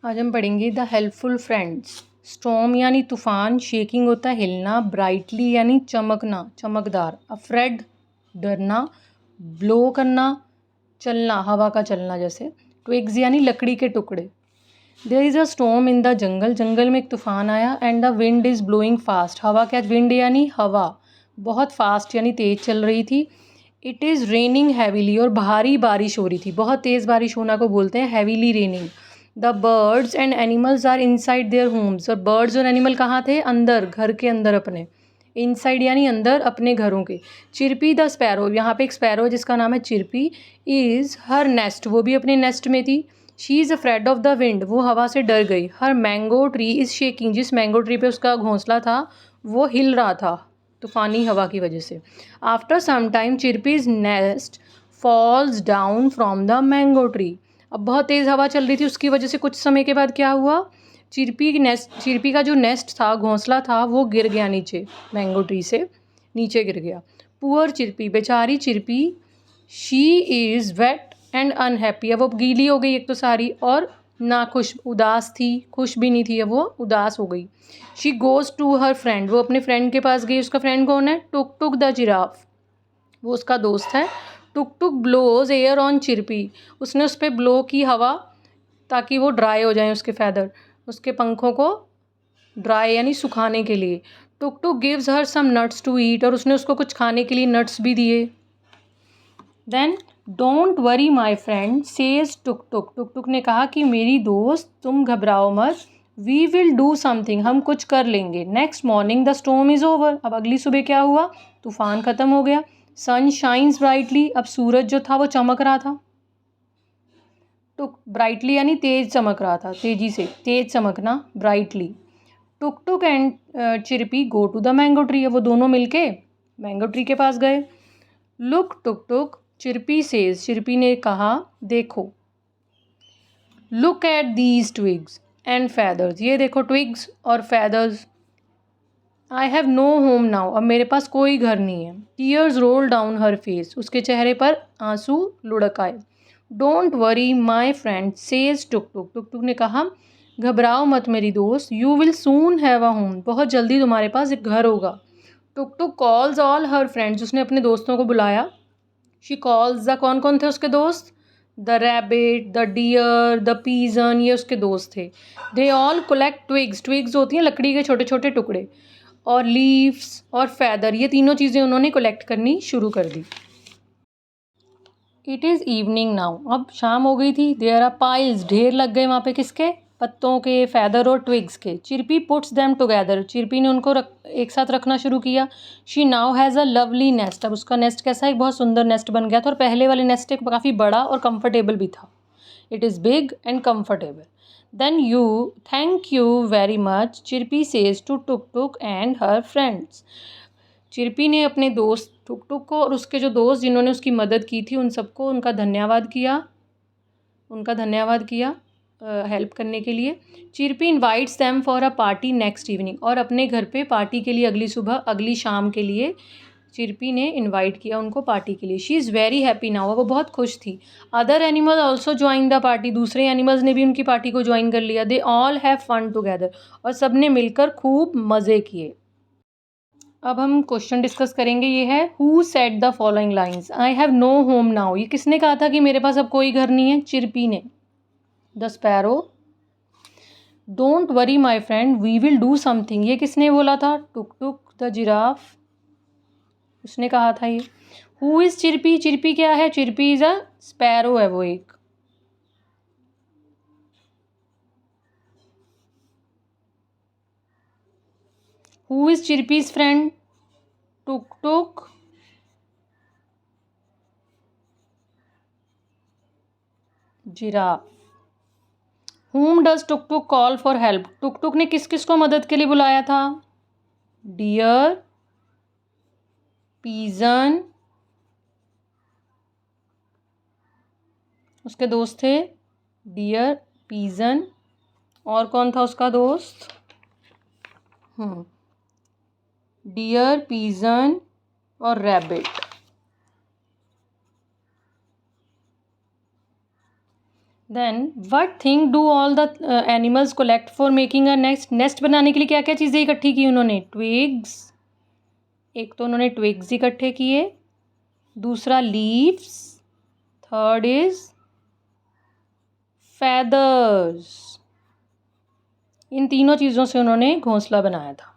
आज हम पढ़ेंगे द हेल्पफुल फ्रेंड्स। स्टॉर्म यानी तूफान, शेकिंग होता है हिलना, ब्राइटली यानी चमकना चमकदार, अफ्रेड डरना, ब्लो करना चलना हवा का चलना जैसे, ट्विग्स यानी लकड़ी के टुकड़े। There is a storm in the jungle, जंगल में एक तूफान आया, and the wind is blowing fast, हवा क्या, विंड यानी हवा बहुत फास्ट यानी तेज़ चल रही थी। इट इज़ रेनिंग हैवीली, और भारी बारिश हो रही थी, बहुत तेज़ बारिश होना को बोलते हैं heavily raining. The birds and animals are inside their homes, और बर्ड्स और एनिमल कहाँ थे, अंदर, घर के अंदर अपने, इनसाइड यानी अंदर अपने घरों के। चिरपी द स्पैरो, यहाँ पे एक स्पैरो जिसका नाम है चिरपी, इज़ हर नेस्ट, वो भी अपने नेस्ट में थी। She is afraid of the wind, वो हवा से डर गई। हर मैंगो ट्री इज़ शेकिंग, जिस मैंगो ट्री पे उसका घोंसला था वो हिल रहा था तूफ़ानी हवा की वजह से। After some time Chirpy's nest falls down from the mango tree, अब बहुत तेज़ हवा चल रही थी, उसकी वजह से कुछ समय के बाद क्या हुआ, चिरपी का जो नेस्ट था, घोंसला था, वो गिर गया नीचे, मैंगो ट्री से नीचे गिर गया। पुअर चिरपी, बेचारी Chirpy, she is wet and unhappy, अब वो गीली हो गई एक तो सारी, और नाखुश, उदास थी, खुश भी नहीं थी, अब वो उदास हो गई। She goes to her friend, वो अपने फ्रेंड के पास गई। उसका फ्रेंड कौन है, टुक टुक द जिराफ, वो उसका दोस्त है। टुक टुक ब्लोज एयर ऑन चिरपी, उसने उस पर ब्लो की हवा ताकि वो ड्राई हो जाए, उसके फैदर, उसके पंखों को ड्राई यानी सुखाने के लिए। Tuk Tuk gives her some nuts to eat, और उसने उसको कुछ खाने के लिए नट्स भी दिए। Then don't worry my friend says Tuk Tuk, Tuk Tuk ने कहा कि मेरी दोस्त तुम घबराओ मत, वी विल डू समथिंग, हम कुछ कर लेंगे। Next morning the storm is over, अब अगली सुबह क्या हुआ, तूफान ख़त्म हो गया। सन शाइन्स ब्राइटली, अब सूरज जो था वो चमक रहा था। टुक ब्राइटली यानी तेज़ चमक रहा था, तेज़ी से, तेज़ चमकना, brightly. Tuk Tuk and Chirpy go to the mango tree, वो दोनों मिलके मैंगो ट्री के पास गए। लुक टुक टुक, चिरपी सेज, चिरपी ने कहा देखो, look at these twigs and feathers, ये देखो ट्विग्स और feathers. I have no home now, अब मेरे पास कोई घर नहीं है। Tears roll down her face, उसके चेहरे पर आंसू लुढ़क आए। Don't worry my friend says Tuk Tuk, Tuk Tuk ने कहा घबराओ मत मेरी दोस्त, you will soon have a home, बहुत जल्दी तुम्हारे पास एक घर होगा। टुक टुक कॉल्स ऑल हर फ्रेंड्स, उसने अपने दोस्तों को बुलाया। शी कॉल्स द, कौन कौन थे उसके दोस्त, the rabbit, the deer, the pigeon, ये उसके दोस्त थे। They all collect twigs, twigs होती हैं लकड़ी के छोटे छोटे टुकड़े, और लीव्स और फैदर, ये तीनों चीज़ें उन्होंने कलेक्ट करनी शुरू कर दी। इट इज़ इवनिंग नाउ, अब शाम हो गई थी। देयर आर पाइल्स, ढेर लग गए वहाँ पे, किसके, पत्तों के, फैदर और ट्विग्स के। चिरपी पुट्स देम टुगेदर, चिरपी ने उनको एक साथ रखना शुरू किया। She now has a lovely nest, अब उसका नेस्ट कैसा है, एक बहुत सुंदर नेस्ट बन गया था, और पहले वाले नेस्ट एक काफ़ी बड़ा और कंफर्टेबल भी था। It is big and comfortable. Then you thank you very much, Chirpy says to Tuk Tuk and her friends, Chirpy ने अपने दोस्त टुक टुक को और उसके जो दोस्त जिन्होंने उसकी मदद की थी उन सबको उनका धन्यवाद किया हेल्प करने के लिए। Chirpy invites them for a party next evening, और अपने घर पे पार्टी के लिए अगली सुबह, अगली शाम के लिए चिरपी ने इनवाइट किया उनको पार्टी के लिए। She is very happy now, वो बहुत खुश थी। Other animal also join the party, दूसरे एनिमल्स ने भी उनकी पार्टी को ज्वाइन कर लिया। They all have fun together, और सब ने मिलकर खूब मज़े किए। अब हम क्वेश्चन डिस्कस करेंगे। ये है who said the following lines, I have no home now, ये किसने कहा था कि मेरे पास अब कोई घर नहीं है, चिरपी ने। The sparrow. Don't worry my friend we will do something, ये किसने बोला था, टुक टुक द जिराफ, उसने कहा था ये। हु इज़ चिरपी, चिरपी क्या है, चिरपी इज़ अ स्पैरो है वो एक। Who is Chirpy's friend, Tuk Tuk giraffe. Whom does Tuk Tuk call for help, Tuk Tuk ने किस किस को मदद के लिए बुलाया था, डियर, पीजन, उसके दोस्त थे डियर, पीजन, और कौन था उसका दोस्त, डियर, पीजन और rabbit. Then what thing do all the animals collect for making a nest, nest बनाने के लिए क्या क्या चीज़ें इकट्ठी की उन्होंने? ट्विग्स, एक तो उन्होंने ट्विग्स इकट्ठे किए, दूसरा लीव्स, थर्ड इज फेदर्स। इन तीनों चीज़ों से उन्होंने घोंसला बनाया था।